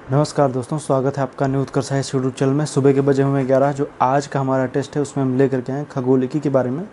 नमस्कार दोस्तों, स्वागत है आपका न्यू उत्कर्ष है यूट्यूब चैनल में। सुबह के बजे हुए 11। जो आज का हमारा टेस्ट है उसमें हम लेकर के आए खगोलिकी के बारे में।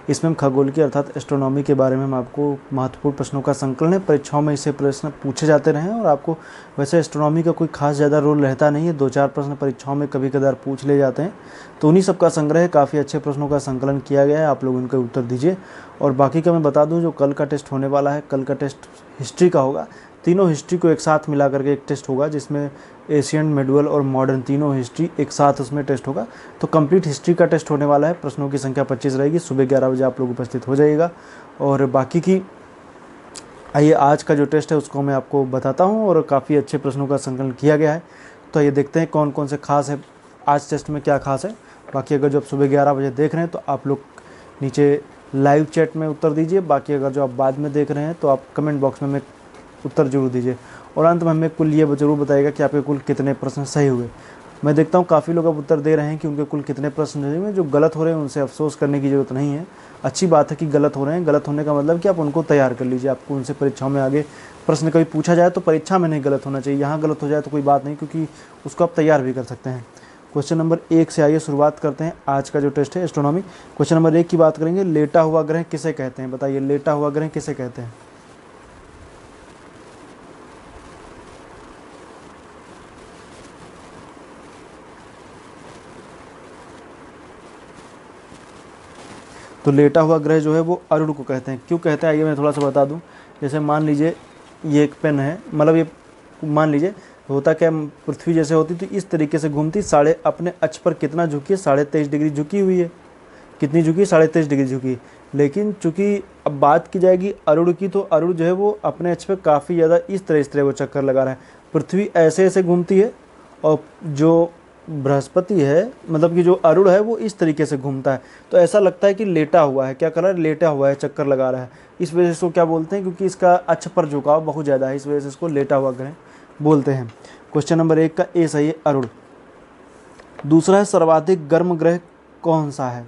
इसमें हम खगोलिकी अर्थात एस्ट्रोनॉमी के बारे में हम आपको महत्वपूर्ण प्रश्नों का संकलन है। परीक्षाओं में इससे प्रश्न पूछे जाते रहे हैं और आपको वैसे एस्ट्रोनॉमी का कोई खास ज़्यादा रोल रहता नहीं है। 2-4 प्रश्न परीक्षाओं में कभी कभार पूछ ले जाते हैं, तो उन्हीं सब का संग्रह है। काफ़ी अच्छे प्रश्नों का संकलन किया गया है, आप लोग उनके उत्तर दीजिए। और बाकी का मैं बता दूं, जो कल का टेस्ट होने वाला है, कल का टेस्ट हिस्ट्री का होगा। तीनों हिस्ट्री को एक साथ मिला करके एक टेस्ट होगा, जिसमें एशियन, मेडुअल और मॉडर्न तीनों हिस्ट्री एक साथ उसमें टेस्ट होगा। तो कंप्लीट हिस्ट्री का टेस्ट होने वाला है। प्रश्नों की संख्या 25 रहेगी। सुबह 11 बजे आप लोग उपस्थित हो जाइएगा। और बाकी की आइए आज का जो टेस्ट है उसको मैं आपको बताता हूँ, और काफ़ी अच्छे प्रश्नों का संकलन किया गया है। तो ये देखते हैं कौन कौन से खास है, आज टेस्ट में क्या खास है। बाकी अगर जो आप सुबह 11 बजे देख रहे हैं तो आप लोग नीचे लाइव चैट में उत्तर दीजिए। बाकी अगर जो आप बाद में देख रहे हैं तो आप कमेंट बॉक्स में उत्तर जरूर दीजिए। और अंत में हमें कुल ये जरूर बताइएगा कि आपके कुल कितने प्रश्न सही हुए। मैं देखता हूँ काफ़ी लोग अब उत्तर दे रहे हैं कि उनके कुल कितने प्रश्न सही हुए। जो गलत हो रहे हैं उनसे अफसोस करने की ज़रूरत नहीं है। अच्छी बात है कि गलत हो रहे हैं। गलत होने का मतलब कि आप उनको तैयार कर लीजिए। आपको उनसे परीक्षाओं में आगे प्रश्न कभी पूछा जाए तो परीक्षा में नहीं गलत होना चाहिए। यहाँ गलत हो जाए तो कोई बात नहीं, क्योंकि उसको आप तैयार भी कर सकते हैं। क्वेश्चन नंबर 1 से आइए शुरुआत करते हैं। आज का जो टेस्ट है एस्ट्रोनॉमी, क्वेश्चन नंबर 1 की बात करेंगे। लेटा हुआ ग्रह किसे कहते हैं? बताइए, लेटा हुआ ग्रह किसे कहते हैं? तो लेटा हुआ ग्रह जो है वो अरुण को कहते हैं। क्यों कहते हैं आइए मैं थोड़ा सा बता दूं। जैसे मान लीजिए ये एक पेन है, मतलब ये मान लीजिए होता क्या, पृथ्वी जैसे होती तो इस तरीके से घूमती, साढ़े अपने अक्ष पर कितना झुकी है? 23.5 डिग्री झुकी हुई है। कितनी झुकी? 23.5 डिग्री झुकी। लेकिन चूंकि अब बात की जाएगी अरुण की, तो अरुण जो है वो अपने अक्ष पर काफ़ी ज़्यादा इस तरह वो चक्कर लगा रहा है। पृथ्वी ऐसे ऐसे घूमती है, और जो बृहस्पति है, मतलब कि जो अरुण है वो इस तरीके से घूमता है। तो ऐसा लगता है कि लेटा हुआ है। क्या कर रहा है? लेटा हुआ है, चक्कर लगा रहा है। इस वजह से इसको क्या बोलते हैं? क्योंकि इसका अक्ष पर झुकाव बहुत ज़्यादा है, इस वजह से इसको लेटा हुआ ग्रह बोलते हैं। क्वेश्चन नंबर 1 का ए सही है, अरुण। दूसरा है सर्वाधिक गर्म ग्रह कौन सा है?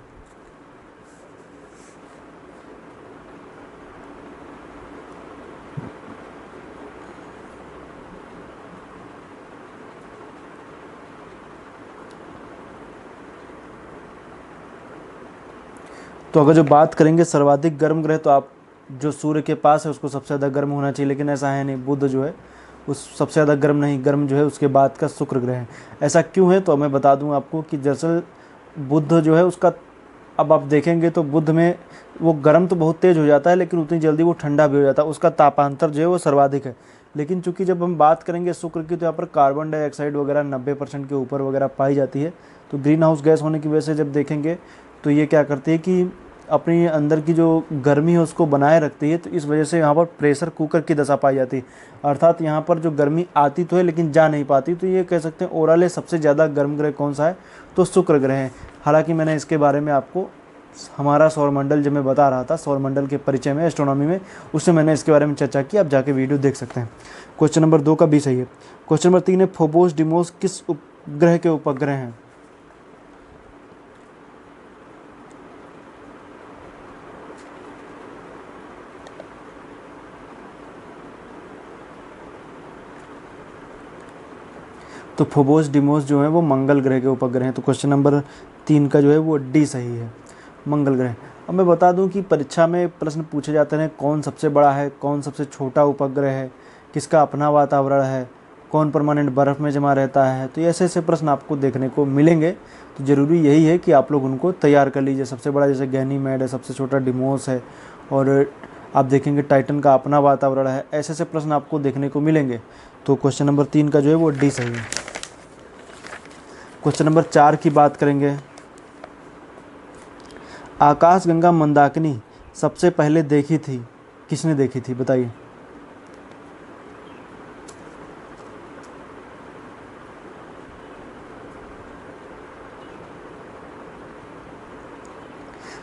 तो अगर जो बात करेंगे सर्वाधिक गर्म ग्रह, तो आप जो सूर्य के पास है उसको सबसे ज़्यादा गर्म होना चाहिए, लेकिन ऐसा है नहीं। बुध जो है उस सबसे ज़्यादा गर्म नहीं, गर्म जो है उसके बाद का शुक्र ग्रह है। ऐसा क्यों है? तो मैं बता दूं आपको कि दरअसल बुध जो है उसका, अब आप देखेंगे तो बुध में वो गर्म तो बहुत तेज़ हो जाता है, लेकिन उतनी जल्दी वो ठंडा भी हो जाता है। उसका तापांतर जो है वो सर्वाधिक है। लेकिन चूंकि जब हम बात करेंगे शुक्र की, तो यहाँ पर कार्बन डाइऑक्साइड वगैरह 90% के ऊपर वगैरह पाई जाती है। तो ग्रीन हाउस गैस होने की वजह से जब देखेंगे तो ये क्या करती है कि अपनी अंदर की जो गर्मी है उसको बनाए रखती है। तो इस वजह से यहाँ पर प्रेशर कुकर की दशा पाई जाती है। अर्थात यहाँ पर जो गर्मी आती तो है लेकिन जा नहीं पाती। तो ये कह सकते हैं ओवरऑल सबसे ज़्यादा गर्म ग्रह कौन सा है? तो शुक्र ग्रह है। हालांकि मैंने इसके बारे में आपको हमारा सौरमंडल जब मैं बता रहा था, सौरमंडल के परिचय में, एस्ट्रोनॉमी में, उससे मैंने इसके बारे में चर्चा की। आप जाके वीडियो देख सकते हैं। क्वेश्चन नंबर 2 का भी सही है। क्वेश्चन नंबर 3 है, फोबोस डिमोस किस उपग्रह के उपग्रह हैं? तो फोबोस डिमोस जो है वो मंगल ग्रह के उपग्रह हैं। तो क्वेश्चन नंबर 3 का जो है वो डी सही है, मंगल ग्रह। अब मैं बता दूं कि परीक्षा में प्रश्न पूछे जाते हैं कौन सबसे बड़ा है, कौन सबसे छोटा उपग्रह है, किसका अपना वातावरण है, कौन परमानेंट बर्फ़ में जमा रहता है। तो ऐसे ऐसे प्रश्न आपको देखने को मिलेंगे। तो ज़रूरी यही है कि आप लोग उनको तैयार कर लीजिए। सबसे बड़ा जैसे गैनीमेड है, सबसे छोटा डिमोस है, और आप देखेंगे टाइटन का अपना वातावरण है। ऐसे ऐसे प्रश्न आपको देखने को मिलेंगे। तो क्वेश्चन नंबर 3 का जो है वो डी सही है। क्वेश्चन नंबर 4 की बात करेंगे। आकाशगंगा मंदाकिनी सबसे पहले देखी थी, किसने देखी थी? बताइए।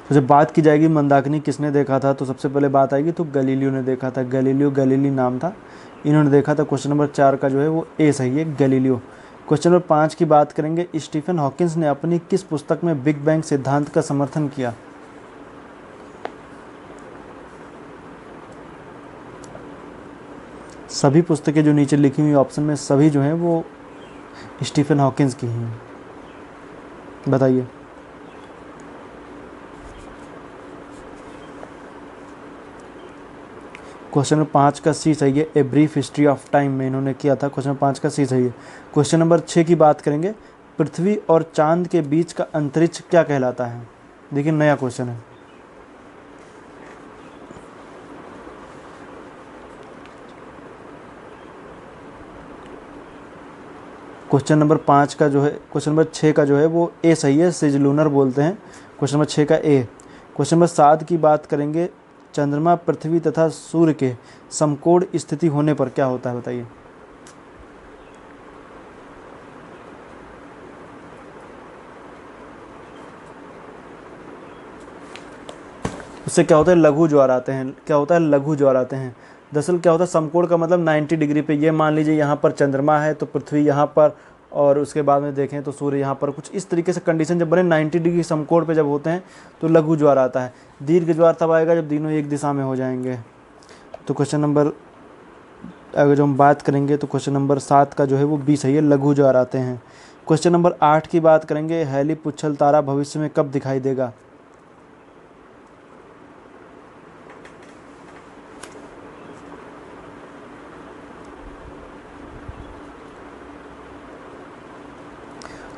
तो जब बात की जाएगी मंदाकिनी किसने देखा था, तो सबसे पहले बात आएगी तो गैलीलियो ने देखा था। गैलीलियो, गैलीली नाम था, इन्होंने देखा था। क्वेश्चन नंबर 4 का जो है वो ए सही है, गैलीलियो। क्वेश्चन नंबर 5 की बात करेंगे। स्टीफन हॉकिंस ने अपनी किस पुस्तक में बिग बैंग सिद्धांत का समर्थन किया? सभी पुस्तकें जो नीचे लिखी हुई ऑप्शन में सभी जो हैं वो स्टीफन हॉकिंस की हैं। बताइए। क्वेश्चन नंबर 5 का सी सही है। A brief history of time में इन्होंने किया था। क्वेश्चन नंबर 5 का सी सही है। क्वेश्चन नंबर 6 की बात करेंगे। पृथ्वी और चांद के बीच का अंतरिक्ष क्या कहलाता है? देखिए नया क्वेश्चन है। क्वेश्चन नंबर 5 का जो है, क्वेश्चन नंबर 6 का जो है वो ए सही है, सिजलूनर बोलते हैं। क्वेश्चन नंबर 6 का ए। क्वेश्चन नंबर 7 की बात करेंगे। चंद्रमा, पृथ्वी तथा सूर्य के समकोण स्थिति होने पर क्या होता है? बताइए। उससे क्या होता है? लघु ज्वार आते हैं। क्या होता है? लघु ज्वार आते हैं। दरअसल क्या होता है? समकोण का मतलब 90 डिग्री पे। ये मान लीजिए यहाँ पर चंद्रमा है तो पृथ्वी यहाँ पर, और उसके बाद में देखें तो सूर्य यहाँ पर। कुछ इस तरीके से कंडीशन जब बने 90 डिग्री समकोण पे जब होते हैं तो लघु ज्वार आता है। दीर्घ ज्वार तब आएगा जब तीनों एक दिशा में हो जाएंगे। तो क्वेश्चन नंबर, अगर जो हम बात करेंगे तो क्वेश्चन नंबर 7 का जो है वो बी सही है, लघु ज्वार आते हैं। क्वेश्चन नंबर 8 की बात करेंगे। हैली पुच्छल तारा भविष्य में कब दिखाई देगा?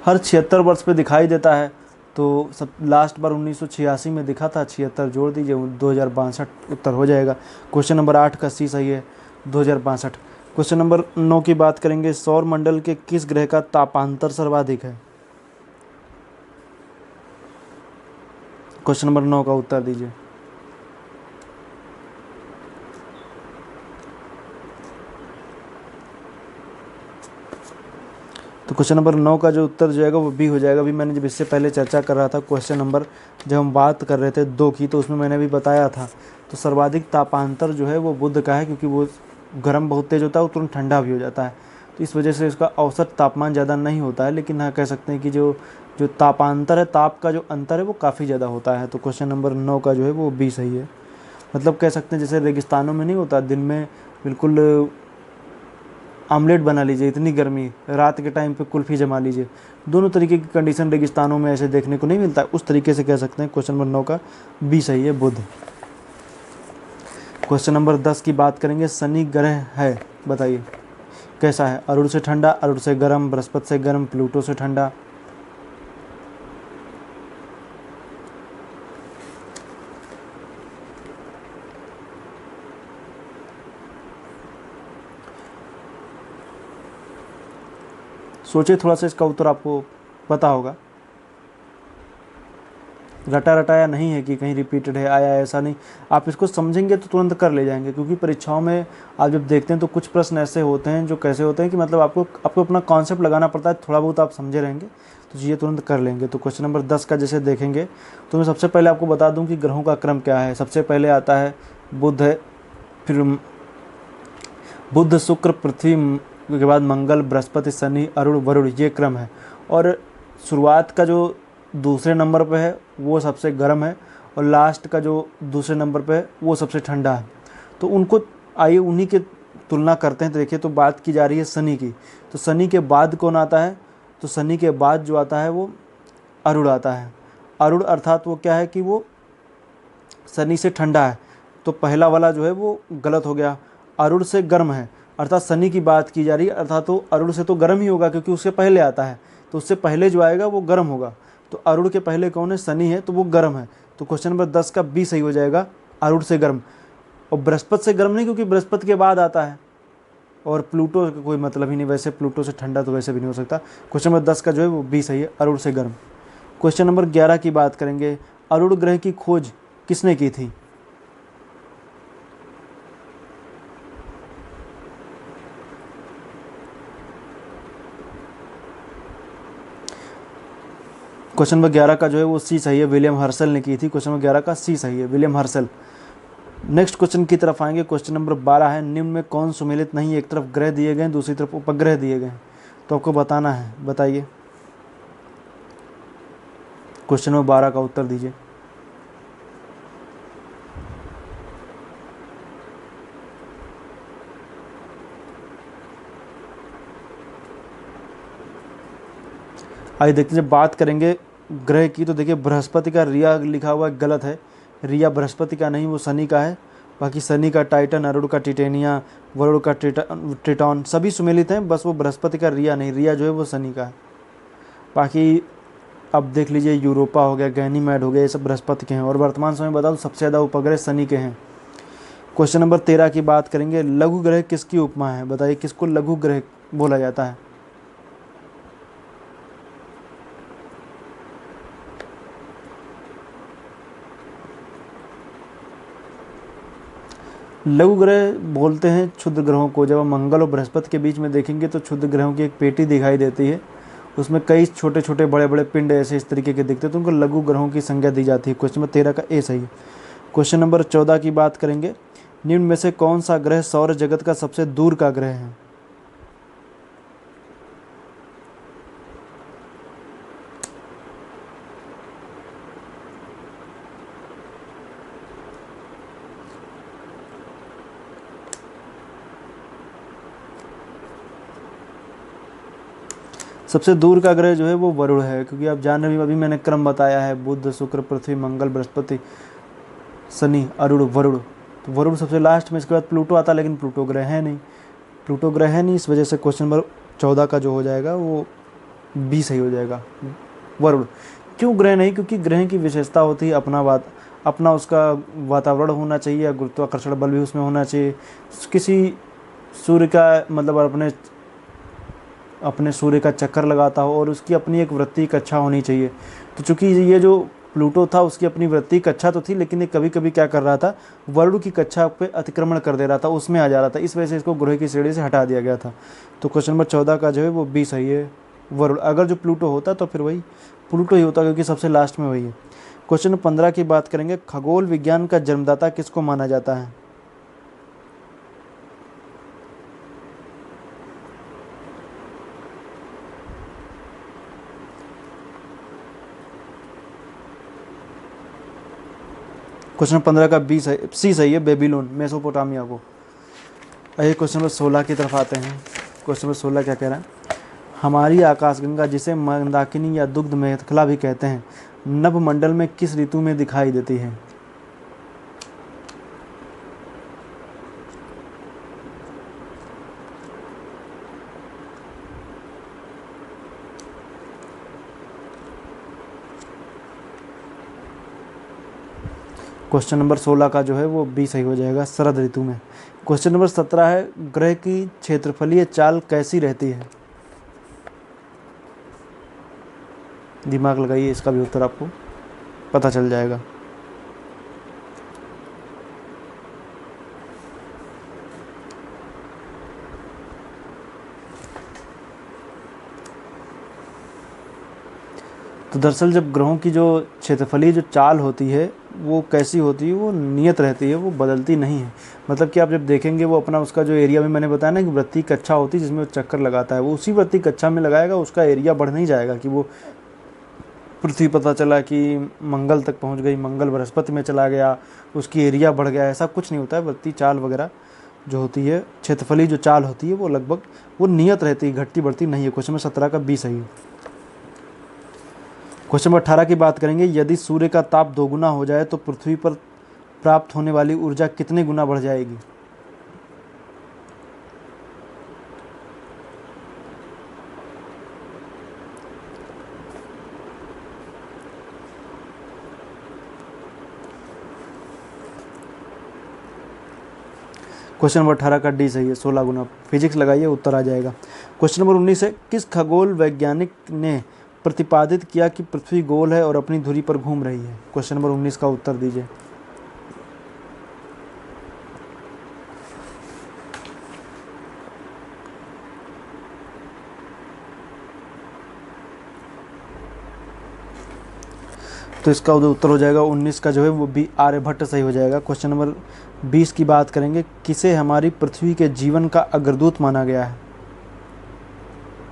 हर 76 वर्ष पे दिखाई देता है। तो सब लास्ट बार 1986 में दिखा था। 76 जोड़ दीजिए, 2062 उत्तर हो जाएगा। क्वेश्चन नंबर 8 का सी सही है, 2062। क्वेश्चन नंबर 9 की बात करेंगे। सौर मंडल के किस ग्रह का तापांतर सर्वाधिक है? क्वेश्चन नंबर 9 का उत्तर दीजिए। तो क्वेश्चन नंबर 9 का जो उत्तर जो जाएगा वो बी हो जाएगा। अभी मैंने जब इससे पहले चर्चा कर रहा था क्वेश्चन नंबर, जब हम बात कर रहे थे 2 की, तो उसमें मैंने भी बताया था। तो सर्वाधिक तापांतर जो है वो बुध का है, क्योंकि वो गर्म बहुत तेज़ होता है, वो तुरंत ठंडा भी हो जाता है। तो इस वजह से इसका औसत तापमान ज़्यादा नहीं होता है, लेकिन हाँ कह सकते हैं कि जो जो तापांतर है, ताप का जो अंतर है वो काफ़ी ज़्यादा होता है। तो क्वेश्चन नंबर 9 का जो है वो बी सही है। मतलब कह सकते हैं जैसे रेगिस्तानों में नहीं होता, दिन में बिल्कुल आमलेट बना लीजिए, इतनी गर्मी, रात के टाइम पे कुल्फ़ी जमा लीजिए। दोनों तरीके की कंडीशन रेगिस्तानों में ऐसे देखने को नहीं मिलता है। उस तरीके से कह सकते हैं। क्वेश्चन नंबर 9 का बी सही है, बुध। क्वेश्चन नंबर 10 की बात करेंगे। शनि ग्रह है, बताइए कैसा है? अरुण से ठंडा, अरुण से गर्म, बृहस्पति से गर्म, प्लूटो से ठंडा। सोचिए थोड़ा सा, इसका उत्तर आपको पता होगा। रटा रटाया नहीं है कि कहीं रिपीटेड है, आया, ऐसा नहीं। आप इसको समझेंगे तो तुरंत कर ले जाएंगे, क्योंकि परीक्षाओं में आप जब देखते हैं तो कुछ प्रश्न ऐसे होते हैं जो कैसे होते हैं कि मतलब आपको अपना कॉन्सेप्ट लगाना पड़ता है। थोड़ा बहुत आप समझे रहेंगे तो चीज़ें तुरंत कर लेंगे। तो क्वेश्चन नंबर 10 का जैसे देखेंगे तो मैं सबसे पहले आपको बता दूँ कि ग्रहों का क्रम क्या है। सबसे पहले आता है बुध है, फिर बुध, शुक्र, पृथ्वी के बाद मंगल, बृहस्पति, शनि, अरुण, वरुण, ये क्रम है। और शुरुआत का जो दूसरे नंबर पे है वो सबसे गर्म है, और लास्ट का जो दूसरे नंबर पे है वो सबसे ठंडा है। तो उनको आइए उन्हीं के तुलना करते हैं। तो देखिए, तो बात की जा रही है शनि की। तो शनि के बाद कौन आता है? तो शनि के बाद जो आता है वो अरुण आता है। अरुण अर्थात वो क्या है कि वो शनि से ठंडा है। तो पहला वाला जो है वो गलत हो गया। अरुण से गर्म है, अर्थात शनि की बात की जा रही है, अर्थात तो अरुण से तो गर्म ही होगा क्योंकि उससे पहले आता है। तो उससे पहले जो आएगा वो गर्म होगा। तो अरुण के पहले कौन है? शनि है, तो वो गर्म है। तो क्वेश्चन नंबर 10 का बी सही हो जाएगा, अरुण से गर्म। और बृहस्पति से गर्म नहीं, क्योंकि बृहस्पति के बाद आता है। और प्लूटो का कोई मतलब ही नहीं, वैसे प्लूटो से ठंडा तो वैसे भी नहीं हो सकता। क्वेश्चन नंबर 10 का जो है वो बी सही है, अरुण से गर्म। क्वेश्चन नंबर 11 की बात करेंगे। अरुण ग्रह की खोज किसने की थी? क्वेश्चन नंबर 11 का जो है वो सी सही है, विलियम हर्सल ने की थी। क्वेश्चन नंबर 11 का सी सही है, विलियम हर्सल। नेक्स्ट क्वेश्चन की तरफ आएंगे। क्वेश्चन नंबर 12 है। निम्न में कौन सुमेलित नहीं? एक तरफ ग्रह दिए गए, दूसरी तरफ उपग्रह दिए गए, तो आपको बताना है। बताइए। क्वेश्चन नंबर 12 का उत्तर दीजिए। आइए देखते हैं, जब बात करेंगे ग्रह की तो देखिए बृहस्पति का रिया लिखा हुआ है, गलत है। रिया बृहस्पति का नहीं, वो शनि का है। बाकी शनि का टाइटन, अरुण का टिटेनिया, वरुण का ट्रिटॉन सभी सुमेलित हैं, बस वो बृहस्पति का रिया नहीं, रिया जो है वो शनि का है। बाकी अब देख लीजिए यूरोपा हो गया, गैनीमेड हो गया, ये सब बृहस्पति के हैं। और वर्तमान समय बता दूं सबसे ज़्यादा उपग्रह शनि के हैं। क्वेश्चन नंबर 13 की बात करेंगे, लघु ग्रह किसकी उपमा है? बताइए किसको लघु ग्रह बोला जाता है? लघु ग्रह बोलते हैं क्षुद्र ग्रहों को। जब हम मंगल और बृहस्पति के बीच में देखेंगे तो क्षुद्र ग्रहों की एक पेटी दिखाई देती है, उसमें कई छोटे छोटे बड़े बड़े पिंड ऐसे इस तरीके के दिखते हैं, तो उनको लघु ग्रहों की संज्ञा दी जाती है। क्वेश्चन नंबर 13 का ए सही है। क्वेश्चन नंबर 14 की बात करेंगे, निम्न में से कौन सा ग्रह सौर जगत का सबसे दूर का ग्रह है? सबसे दूर का ग्रह जो है वो वरुण है, क्योंकि आप जान रहे हैं अभी मैंने क्रम बताया है, बुध, शुक्र, पृथ्वी, मंगल, बृहस्पति, शनि, अरुण, वरुण। तो वरुण सबसे लास्ट में, इसके बाद प्लूटो आता है, लेकिन प्लूटो ग्रह है नहीं, प्लूटो ग्रह है नहीं, इस वजह से क्वेश्चन नंबर 14 का जो हो जाएगा वो बी सही हो जाएगा, वरुण। क्यों ग्रह नहीं? क्योंकि ग्रह की विशेषता होती है अपना उसका वातावरण होना चाहिए, गुरुत्वाकर्षण बल भी उसमें होना चाहिए, किसी सूर्य का मतलब अपने सूर्य का चक्कर लगाता हो, और उसकी अपनी एक वृत्ति कक्षा होनी चाहिए। तो चूंकि ये जो प्लूटो था उसकी अपनी वृत्ति कक्षा तो थी, लेकिन ये कभी कभी क्या कर रहा था, वरुण की कक्षा पे अतिक्रमण कर दे रहा था, उसमें आ जा रहा था, इस वजह से इसको ग्रह की श्रेणी से हटा दिया गया था। तो क्वेश्चन नंबर 14 का जो है वो बी सही है, वरुण। अगर जो प्लूटो होता तो फिर वही प्लूटो ही होता, क्योंकि सबसे लास्ट में वही है। क्वेश्चन नंबर 15 की बात करेंगे, खगोल विज्ञान का जन्मदाता किसको माना जाता है? क्वेश्चन 15 का बी सही, सी सही है, बेबीलोन, मेसोपोटामिया को। आइए क्वेश्चन नंबर 16 की तरफ आते हैं। क्वेश्चन नंबर 16 क्या कह रहा है, हमारी आकाशगंगा जिसे मंदाकिनी या दुग्ध मेखला भी कहते हैं, नभमंडल में किस ऋतु में दिखाई देती है? क्वेश्चन नंबर 16 का जो है वो बी सही हो जाएगा, शरद ऋतु में। क्वेश्चन नंबर 17 है, ग्रह की क्षेत्रफलीय चाल कैसी रहती है? दिमाग लगाइए, इसका भी उत्तर आपको पता चल जाएगा। तो दरअसल जब ग्रहों की जो क्षेत्रफलीय जो चाल होती है वो कैसी होती है, वो नियत रहती है, वो बदलती नहीं है। मतलब कि आप जब देखेंगे वो अपना उसका जो एरिया में मैंने बताया ना कि वृत्ति कक्षा होती है जिसमें वो चक्कर लगाता है, वो उसी वृत्ति कक्षा में लगाएगा, उसका एरिया बढ़ नहीं जाएगा कि वो पृथ्वी पता चला कि मंगल तक पहुंच गई, मंगल बृहस्पति में चला गया, उसकी एरिया बढ़ गया, ऐसा कुछ नहीं होता है। वृत्ति चाल वगैरह जो होती है, क्षेत्रफलीय जो चाल होती है वो लगभग वो नियत रहती है, घटती बढ़ती नहीं है। क्वेश्चन नंबर 17 का बी सही है। क्वेश्चन नंबर 18 की बात करेंगे, यदि सूर्य का ताप दोगुना हो जाए तो पृथ्वी पर प्राप्त होने वाली ऊर्जा कितने गुना बढ़ जाएगी? क्वेश्चन नंबर 18 का डी सही है, 16 गुना। फिजिक्स लगाइए, उत्तर आ जाएगा। क्वेश्चन नंबर 19 है, किस खगोल वैज्ञानिक ने प्रतिपादित किया कि पृथ्वी गोल है और अपनी धुरी पर घूम रही है? क्वेश्चन नंबर 19 का उत्तर दीजिए। तो इसका उत्तर हो जाएगा 19 का जो है वो बी, आर्यभट्ट सही हो जाएगा। क्वेश्चन नंबर 20 की बात करेंगे, किसे हमारी पृथ्वी के जीवन का अग्रदूत माना गया है?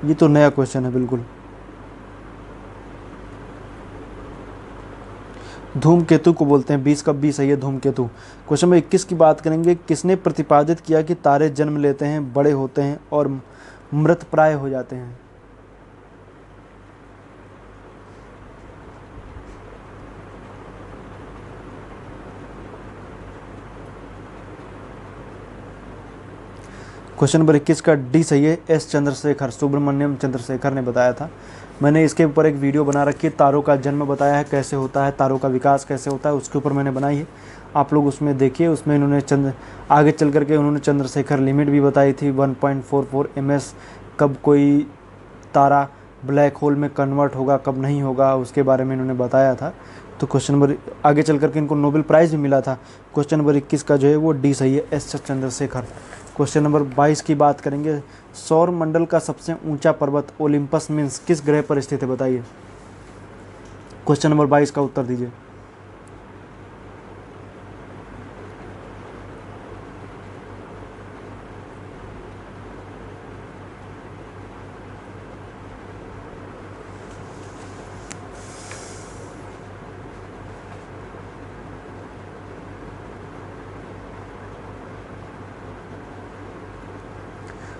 ये तो नया क्वेश्चन है बिल्कुल। धूमकेतु को बोलते हैं, 20 का बी सही है, धूमकेतु। क्वेश्चन नंबर 21 की बात करेंगे, किसने प्रतिपादित किया कि तारे जन्म लेते हैं, बड़े होते हैं और मृतप्राय हो जाते हैं? क्वेश्चन नंबर 21 का डी सही है। एस चंद्रशेखर, सुब्रमण्यम चंद्रशेखर ने बताया था। मैंने इसके ऊपर एक वीडियो बना रखी है, तारों का जन्म बताया है कैसे होता है, तारों का विकास कैसे होता है, उसके ऊपर मैंने बनाई है, आप लोग उसमें देखिए। उसमें इन्होंने आगे चल करके उन्होंने चंद्रशेखर लिमिट भी बताई थी 1.44 ms, कब कोई तारा ब्लैक होल में कन्वर्ट होगा कब नहीं होगा उसके बारे में इन्होंने बताया था। तो क्वेश्चन नंबर आगे चल करके इनको नोबेल प्राइज़ भी मिला था। क्वेश्चन नंबर 21 का जो है वो डी सही है, एस चंद्रशेखर। क्वेश्चन नंबर 22 की बात करेंगे। सौर मंडल का सबसे ऊंचा पर्वत ओलिम्पस मीन्स किस ग्रह पर स्थित है, बताइए। क्वेश्चन नंबर 22 का उत्तर दीजिए।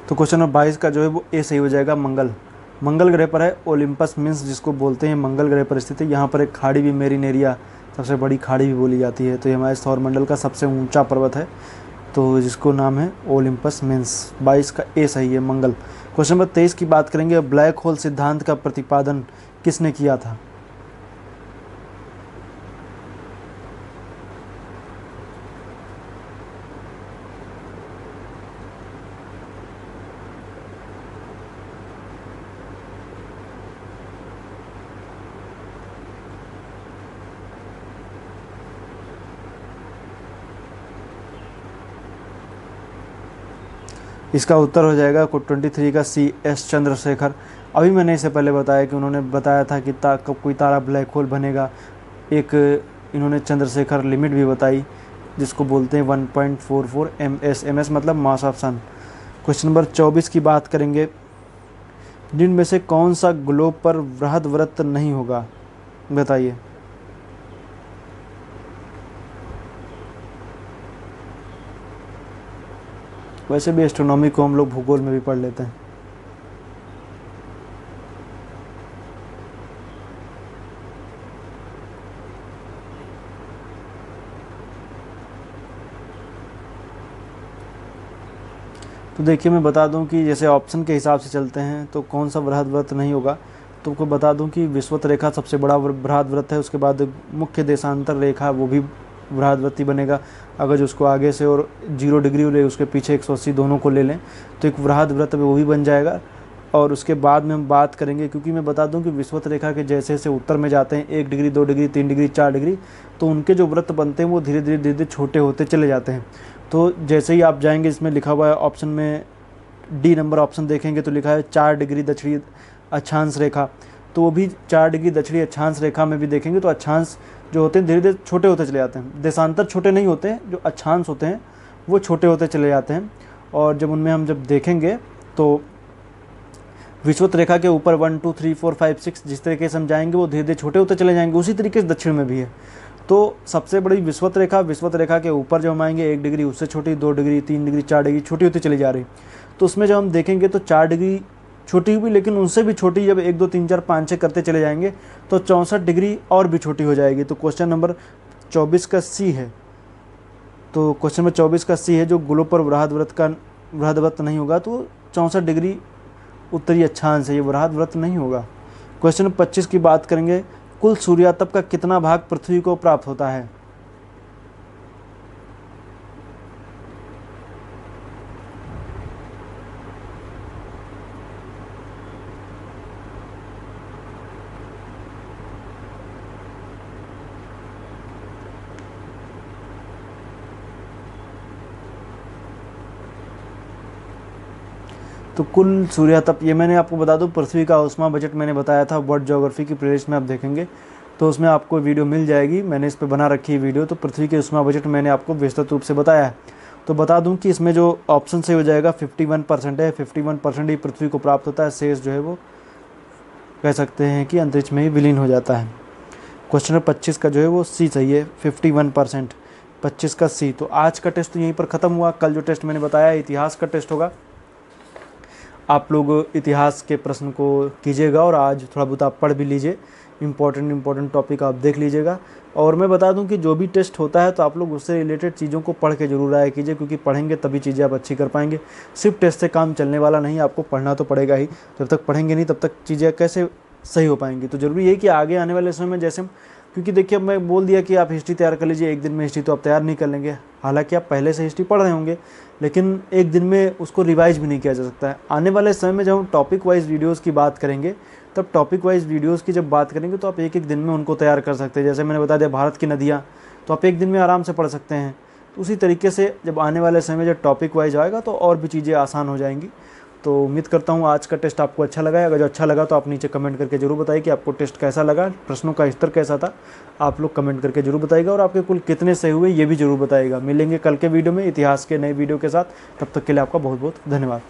तो क्वेश्चन नंबर 22 का जो है वो ए सही हो जाएगा, मंगल। मंगल ग्रह पर है ओलिम्पस मीन्स जिसको बोलते हैं मंगल ग्रह पर स्थित है। यहाँ पर एक खाड़ी भी, मेरिनेरिया सबसे बड़ी खाड़ी भी बोली जाती है। तो ये हमारे सौर मंडल का सबसे ऊंचा पर्वत है, तो जिसको नाम है ओलिम्पस मीन्स। 22 का ए सही है, मंगल। क्वेश्चन नंबर 23 की बात करेंगे। ब्लैक होल सिद्धांत का प्रतिपादन किसने किया था? इसका उत्तर हो जाएगा 23 का सी, एस चंद्रशेखर। अभी मैंने इससे पहले बताया कि उन्होंने बताया था कि कब कोई तारा ब्लैक होल बनेगा। एक इन्होंने चंद्रशेखर लिमिट भी बताई जिसको बोलते हैं 1.44 ms, ms मतलब mass of sun. Question number 24 की बात करेंगे। जिनमें से कौन सा ग्लोब पर बृहद नहीं होगा, बताइए। वैसे भी एस्ट्रोनॉमी को हम लोग भूगोल में भी पढ़ लेते हैं। तो देखिए मैं बता दूं कि जैसे ऑप्शन के हिसाब से चलते हैं तो कौन सा बृहद नहीं होगा, तो आपको बता दूं कि विषुवत रेखा सबसे बड़ा बृहद है। उसके बाद मुख्य देशांतर रेखा वो भी बृहद ही बनेगा। अगर जो उसको आगे से और 0 डिग्री ले उसके पीछे 180 दोनों को ले लें तो एक बृहद वो भी बन जाएगा। और उसके बाद में हम बात करेंगे, क्योंकि मैं बता दूं कि विषुवत रेखा के जैसे जैसे उत्तर में जाते हैं 1 डिग्री 2 डिग्री 3 डिग्री 4 डिग्री, तो उनके जो वृत्त बनते हैं वो धीरे धीरे छोटे होते चले जाते हैं। तो जैसे ही आप जाएंगे, इसमें लिखा हुआ है ऑप्शन में डी नंबर ऑप्शन देखेंगे तो लिखा है 4 डिग्री दक्षिणी अक्षांश रेखा, तो वो भी 4 डिग्री दक्षिणी अक्षांश रेखा में भी देखेंगे तो अक्षांश जो होते हैं धीरे धीरे छोटे होते चले जाते हैं। देशांतर छोटे नहीं होते हैं, जो अक्षांश होते हैं वो छोटे होते चले जाते हैं। और जब उनमें हम जब देखेंगे तो विषुवत रेखा के ऊपर 1 2 3 4 5 6 जिस तरीके से हम जाएंगे वो धीरे धीरे छोटे होते चले जाएंगे, उसी तरीके से दक्षिण में भी है। तो सबसे बड़ी विषुवत रेखा के ऊपर जब हम आएंगे 1 डिग्री उससे छोटी, 2 डिग्री 3 डिग्री 4 डिग्री छोटी होती चली जा रही। तो उसमें जब हम देखेंगे तो 4 डिग्री छोटी हुई, लेकिन उनसे भी छोटी जब 1 2 3 4 5 6 करते चले जाएंगे तो 64 डिग्री और भी छोटी हो जाएगी। तो क्वेश्चन नंबर 24 का सी है। तो क्वेश्चन नंबर 24 का सी है, जो ग्लोब पर बृहद नहीं होगा तो 64 डिग्री उत्तरी अक्षांश है, ये बृहद नहीं होगा। क्वेश्चन नंबर 25 की बात करेंगे। कुल सूर्यातप का कितना भाग पृथ्वी को प्राप्त होता है? तो कुल सूर्यातप, ये मैंने आपको बता दूं पृथ्वी का ऊष्मा बजट मैंने बताया था वर्ल्ड ज्योग्राफी की प्लेलिस्ट में आप देखेंगे तो उसमें आपको वीडियो मिल जाएगी, मैंने इस पर बना रखी है वीडियो। तो पृथ्वी के ऊष्मा बजट मैंने आपको विस्तृत रूप से बताया है। तो बता दूं कि इसमें जो ऑप्शन से हो जाएगा 51% है, 51% ही पृथ्वी को प्राप्त होता है, शेष जो है वो कह सकते हैं कि अंतरिक्ष में ही विलीन हो जाता है। क्वेश्चन नंबर 25 का जो है वो सी सही है, 51%, 25 का सी। तो आज का टेस्ट तो यहीं पर ख़त्म हुआ। कल जो टेस्ट मैंने बताया इतिहास का टेस्ट होगा, आप लोग इतिहास के प्रश्न को कीजिएगा और आज थोड़ा बहुत आप पढ़ भी लीजिए। इंपॉर्टेंट टॉपिक आप देख लीजिएगा। और मैं बता दूं कि जो भी टेस्ट होता है तो आप लोग उससे रिलेटेड चीज़ों को पढ़ के जरूर आया कीजिए, क्योंकि पढ़ेंगे तभी चीज़ें आप अच्छी कर पाएंगे। सिर्फ टेस्ट से काम चलने वाला नहीं, आपको पढ़ना तो पड़ेगा ही। जब तक पढ़ेंगे नहीं तब तक चीज़ें कैसे सही हो पाएंगी। तो ज़रूरी है कि आगे आने वाले समय में जैसे हम, क्योंकि देखिए अब मैं बोल दिया कि आप हिस्ट्री तैयार कर लीजिए, एक दिन में हिस्ट्री तो आप तैयार नहीं कर लेंगे। हालांकि आप पहले से हिस्ट्री पढ़ रहे होंगे, लेकिन एक दिन में उसको रिवाइज भी नहीं किया जा सकता है। आने वाले समय में जब हम टॉपिक वाइज वीडियोज़ की बात करेंगे, तब टॉपिक वाइज वीडियोज़ की जब बात करेंगे तो आप एक एक दिन में उनको तैयार कर सकते हैं। जैसे मैंने बता दिया भारत की नदियाँ, तो आप एक दिन में आराम से पढ़ सकते हैं। तो उसी तरीके से जब आने वाले समय में जब टॉपिक वाइज आएगा तो और भी चीज़ें आसान हो जाएंगी। तो उम्मीद करता हूँ आज का टेस्ट आपको अच्छा लगा है। अगर जो अच्छा लगा तो आप नीचे कमेंट करके जरूर बताइए कि आपको टेस्ट कैसा लगा, प्रश्नों का स्तर कैसा था। आप लोग कमेंट करके जरूर बताइएगा, और आपके कुल कितने सही हुए ये भी जरूर बताइएगा। मिलेंगे कल के वीडियो में इतिहास के नए वीडियो के साथ। तब तक के लिए आपका बहुत बहुत धन्यवाद।